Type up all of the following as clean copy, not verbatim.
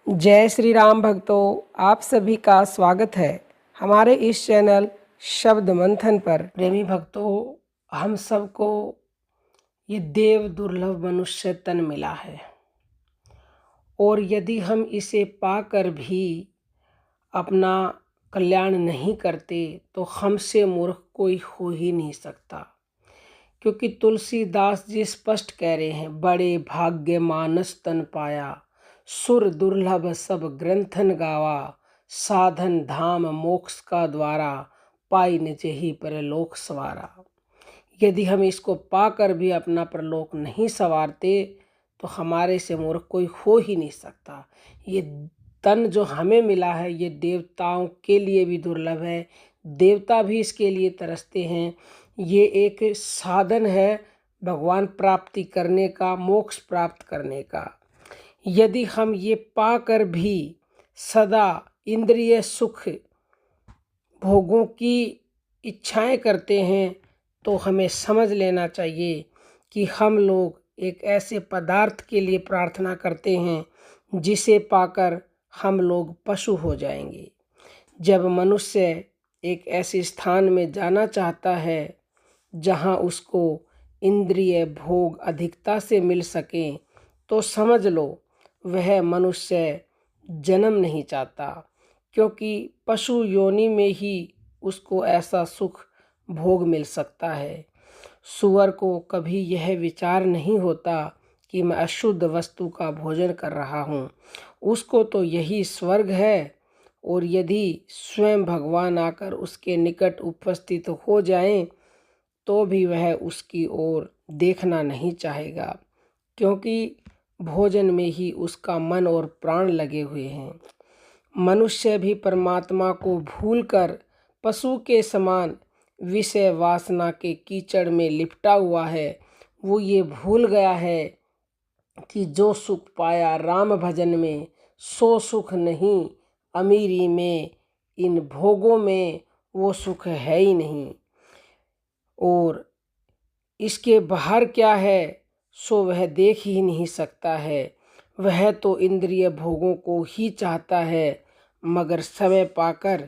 जय श्री राम भक्तों, आप सभी का स्वागत है हमारे इस चैनल शब्द मंथन पर। प्रेमी भक्तों, हम सबको ये देव दुर्लभ मनुष्य तन मिला है और यदि हम इसे पाकर भी अपना कल्याण नहीं करते तो हमसे मूर्ख कोई हो ही नहीं सकता। क्योंकि तुलसीदास जी स्पष्ट कह रहे हैं, बड़े भाग्य मानस तन पाया, सुर दुर्लभ सब ग्रंथन गावा, साधन धाम मोक्ष का द्वारा, पाई निज ही परलोक सवारा। यदि हम इसको पाकर भी अपना परलोक नहीं संवारते तो हमारे से मूर्ख कोई हो ही नहीं सकता। ये तन जो हमें मिला है ये देवताओं के लिए भी दुर्लभ है, देवता भी इसके लिए तरसते हैं। ये एक साधन है भगवान प्राप्ति करने का, मोक्ष प्राप्त करने का। यदि हम ये पाकर भी सदा इंद्रिय सुख भोगों की इच्छाएं करते हैं तो हमें समझ लेना चाहिए कि हम लोग एक ऐसे पदार्थ के लिए प्रार्थना करते हैं जिसे पाकर हम लोग पशु हो जाएंगे। जब मनुष्य एक ऐसे स्थान में जाना चाहता है जहां उसको इंद्रिय भोग अधिकता से मिल सकें तो समझ लो वह मनुष्य जन्म नहीं चाहता, क्योंकि पशु योनि में ही उसको ऐसा सुख भोग मिल सकता है। सूअर को कभी यह विचार नहीं होता कि मैं अशुद्ध वस्तु का भोजन कर रहा हूँ, उसको तो यही स्वर्ग है। और यदि स्वयं भगवान आकर उसके निकट उपस्थित हो जाएं तो भी वह उसकी ओर देखना नहीं चाहेगा, क्योंकि भोजन में ही उसका मन और प्राण लगे हुए हैं। मनुष्य भी परमात्मा को भूलकर पशु के समान विषय वासना के कीचड़ में लिपटा हुआ है। वो ये भूल गया है कि जो सुख पाया राम भजन में, सो सुख नहीं अमीरी में, इन भोगों में वो सुख है ही नहीं। और इसके बाहर क्या है सो वह देख ही नहीं सकता है। वह तो इंद्रिय भोगों को ही चाहता है, मगर समय पाकर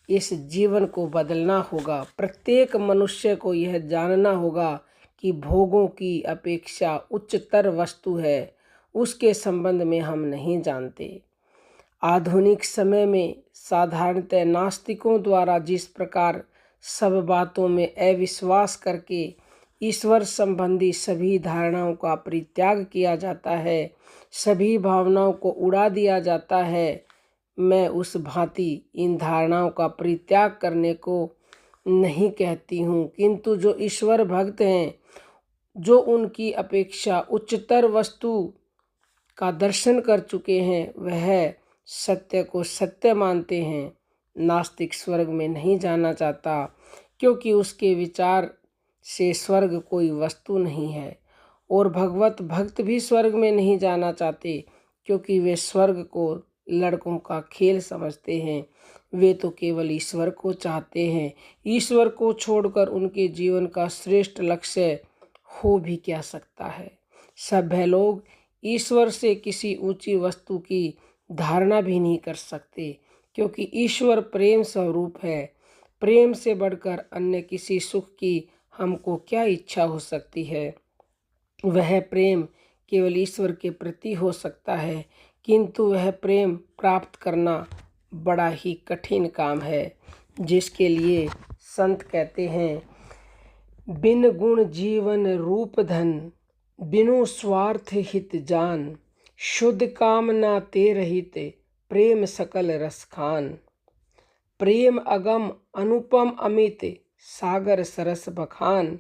इस जीवन को बदलना होगा। प्रत्येक मनुष्य को यह जानना होगा कि भोगों की अपेक्षा उच्चतर वस्तु है, उसके संबंध में हम नहीं जानते। आधुनिक समय में साधारणतः नास्तिकों द्वारा जिस प्रकार सब बातों में अविश्वास करके ईश्वर संबंधी सभी धारणाओं का परित्याग किया जाता है, सभी भावनाओं को उड़ा दिया जाता है, मैं उस भांति इन धारणाओं का परित्याग करने को नहीं कहती हूँ। किंतु जो ईश्वर भक्त हैं, जो उनकी अपेक्षा उच्चतर वस्तु का दर्शन कर चुके हैं, वह सत्य को सत्य मानते हैं। नास्तिक स्वर्ग में नहीं जाना चाहता, क्योंकि उसके विचार से स्वर्ग कोई वस्तु नहीं है। और भगवत भक्त भी स्वर्ग में नहीं जाना चाहते, क्योंकि वे स्वर्ग को लड़कों का खेल समझते हैं। वे तो केवल ईश्वर को चाहते हैं। ईश्वर को छोड़कर उनके जीवन का श्रेष्ठ लक्ष्य हो भी क्या सकता है। सभ्य लोग ईश्वर से किसी ऊंची वस्तु की धारणा भी नहीं कर सकते, क्योंकि ईश्वर प्रेम स्वरूप है। प्रेम से बढ़कर अन्य किसी सुख की हमको क्या इच्छा हो सकती है। वह प्रेम केवल ईश्वर के प्रति हो सकता है, किंतु वह प्रेम प्राप्त करना बड़ा ही कठिन काम है, जिसके लिए संत कहते हैं, बिन गुण जीवन रूप धन, बिनु स्वार्थ हित जान, शुद्ध कामना ते रहित, प्रेम सकल रस खान। प्रेम अगम अनुपम अमित, सागर सरस बखान,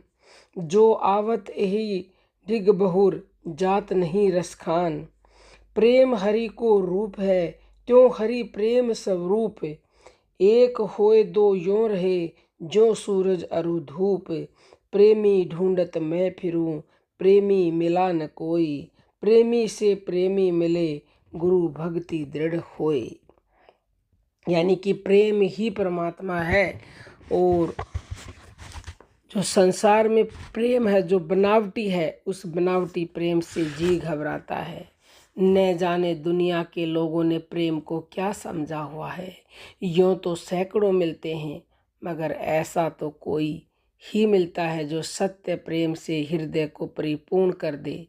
जो आवत यही डिग बहुर, जात नहीं रस खान। प्रेम हरि को रूप है, त्यों हरि प्रेम स्वरूप, एक होए दो यों रहे, जो सूरज अरु धूप। प्रेमी ढूंढत मैं फिरूं, प्रेमी मिला न कोई, प्रेमी से प्रेमी मिले, गुरु भक्ति दृढ़ होए। यानी कि प्रेम ही परमात्मा है। और जो संसार में प्रेम है, जो बनावटी है, उस बनावटी प्रेम से जी घबराता है। न जाने दुनिया के लोगों ने प्रेम को क्या समझा हुआ है। यूँ तो सैकड़ों मिलते हैं, मगर ऐसा तो कोई ही मिलता है जो सत्य प्रेम से हृदय को परिपूर्ण कर दे।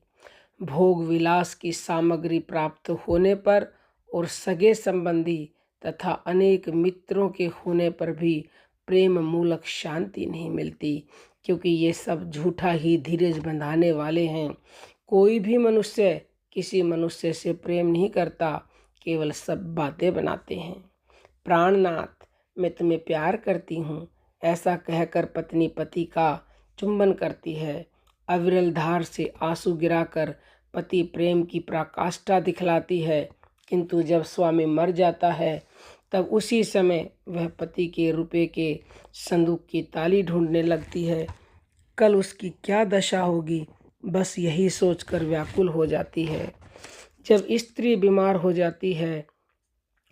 भोग विलास की सामग्री प्राप्त होने पर और सगे संबंधी तथा अनेक मित्रों के होने पर भी प्रेम मूलक शांति नहीं मिलती, क्योंकि ये सब झूठा ही धीरज बंधाने वाले हैं। कोई भी मनुष्य किसी मनुष्य से प्रेम नहीं करता, केवल सब बातें बनाते हैं। प्राणनाथ, मैं तुम्हें प्यार करती हूँ, ऐसा कहकर पत्नी पति का चुंबन करती है। अविरल धार से आंसू गिराकर पति प्रेम की पराकाष्ठा दिखलाती है, किंतु जब स्वामी मर जाता है तब उसी समय वह पति के रुपए के संदूक की ताली ढूंढने लगती है। कल उसकी क्या दशा होगी, बस यही सोचकर व्याकुल हो जाती है। जब स्त्री बीमार हो जाती है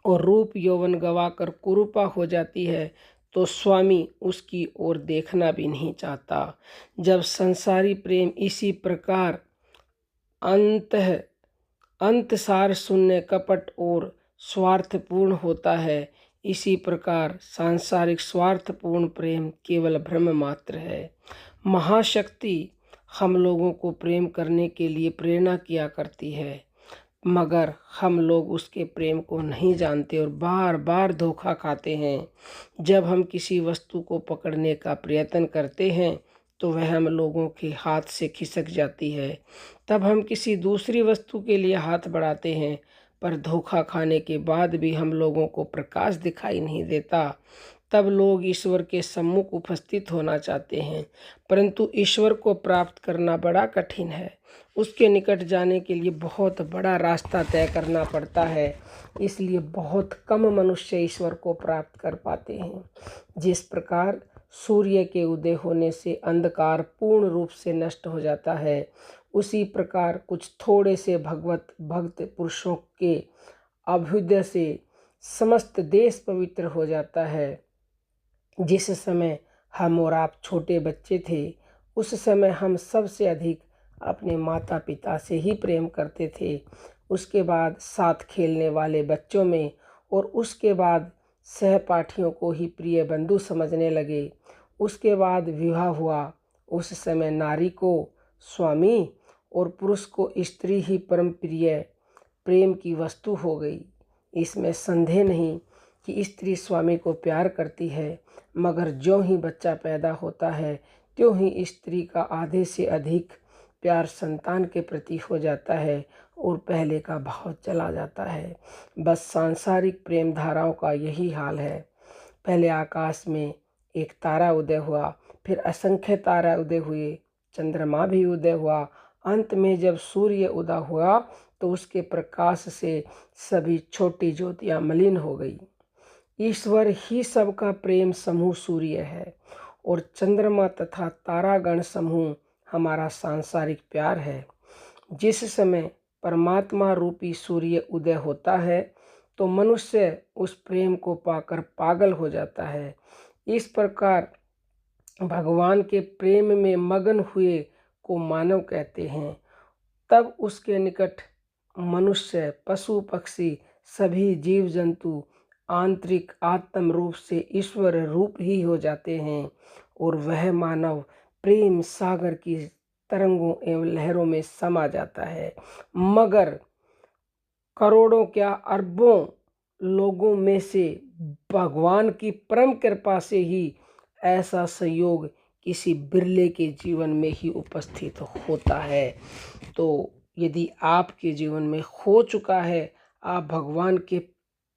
और रूप यौवन गवाकर कुरूपा हो जाती है, तो स्वामी उसकी ओर देखना भी नहीं चाहता। जब संसारी प्रेम इसी प्रकार अंतसार शून्य, कपट और स्वार्थपूर्ण होता है, इसी प्रकार सांसारिक स्वार्थपूर्ण प्रेम केवल भ्रम मात्र है। महाशक्ति हम लोगों को प्रेम करने के लिए प्रेरणा किया करती है, मगर हम लोग उसके प्रेम को नहीं जानते और बार बार धोखा खाते हैं। जब हम किसी वस्तु को पकड़ने का प्रयत्न करते हैं तो वह हम लोगों के हाथ से खिसक जाती है। तब हम किसी दूसरी वस्तु के लिए हाथ बढ़ाते हैं, पर धोखा खाने के बाद भी हम लोगों को प्रकाश दिखाई नहीं देता। तब लोग ईश्वर के सम्मुख उपस्थित होना चाहते हैं, परंतु ईश्वर को प्राप्त करना बड़ा कठिन है। उसके निकट जाने के लिए बहुत बड़ा रास्ता तय करना पड़ता है, इसलिए बहुत कम मनुष्य ईश्वर को प्राप्त कर पाते हैं। जिस प्रकार सूर्य के उदय होने से अंधकार पूर्ण रूप से नष्ट हो जाता है, उसी प्रकार कुछ थोड़े से भगवत भक्त पुरुषों के अभ्युदय से समस्त देश पवित्र हो जाता है। जिस समय हम और आप छोटे बच्चे थे, उस समय हम सबसे अधिक अपने माता पिता से ही प्रेम करते थे, उसके बाद साथ खेलने वाले बच्चों में, और उसके बाद सहपाठियों को ही प्रिय बंधु समझने लगे। उसके बाद विवाह हुआ, उस समय नारी को स्वामी और पुरुष को स्त्री ही परम प्रिय प्रेम की वस्तु हो गई। इसमें संदेह नहीं कि स्त्री स्वामी को प्यार करती है, मगर ज्यों ही बच्चा पैदा होता है त्यों ही स्त्री का आधे से अधिक प्यार संतान के प्रति हो जाता है और पहले का भाव चला जाता है। बस सांसारिक प्रेम धाराओं का यही हाल है। पहले आकाश में एक तारा उदय हुआ, फिर असंख्य तारा उदय हुए, चंद्रमा भी उदय हुआ। अंत में जब सूर्य उदय हुआ तो उसके प्रकाश से सभी छोटी ज्योतियां मलिन हो गई। ईश्वर ही सबका प्रेम समूह सूर्य है और चंद्रमा तथा तारागण समूह हमारा सांसारिक प्यार है। जिस समय परमात्मा रूपी सूर्य उदय होता है तो मनुष्य उस प्रेम को पाकर पागल हो जाता है। इस प्रकार भगवान के प्रेम में मगन हुए को मानव कहते हैं। तब उसके निकट मनुष्य, पशु पक्षी, सभी जीव जंतु आंतरिक आत्म रूप से ईश्वर रूप ही हो जाते हैं और वह मानव प्रेम सागर की तरंगों एवं लहरों में समा जाता है। मगर करोड़ों क्या अरबों लोगों में से भगवान की परम कृपा से ही ऐसा संयोग किसी बिरले के जीवन में ही उपस्थित होता है। तो यदि आपके जीवन में हो चुका है, आप भगवान के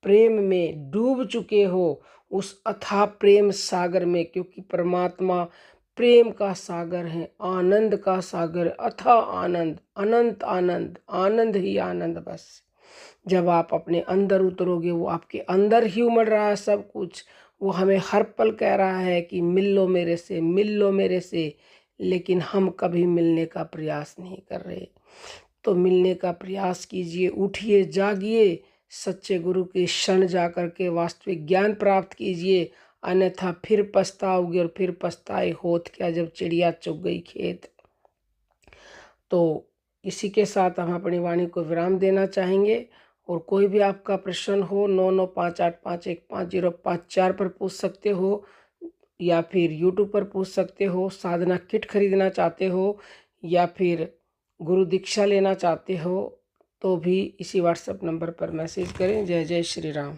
प्रेम में डूब चुके हो, उस अथाह प्रेम सागर में, क्योंकि परमात्मा प्रेम का सागर है, आनंद का सागर, अथाह आनंद, अनंत आनंद, आनंद ही आनंद। बस जब आप अपने अंदर उतरोगे, वो आपके अंदर ही उमड़ रहा है सब कुछ। वो हमें हर पल कह रहा है कि मिल लो मेरे से, मिल लो मेरे से, लेकिन हम कभी मिलने का प्रयास नहीं कर रहे। तो मिलने का प्रयास कीजिए, उठिए, जागिए, सच्चे गुरु के शरण जाकर के वास्तविक ज्ञान प्राप्त कीजिए, अन्यथा फिर पछताओगे और फिर पछताए होत क्या जब चिड़िया चुग गई खेत। तो इसी के साथ हम अपनी वाणी को विराम देना चाहेंगे। और कोई भी आपका प्रश्न हो 9958515054 पर पूछ सकते हो, या फिर यूट्यूब पर पूछ सकते हो। साधना किट खरीदना चाहते हो या फिर गुरु दीक्षा लेना चाहते हो तो भी इसी व्हाट्सएप नंबर पर मैसेज करें। जय जय श्री राम।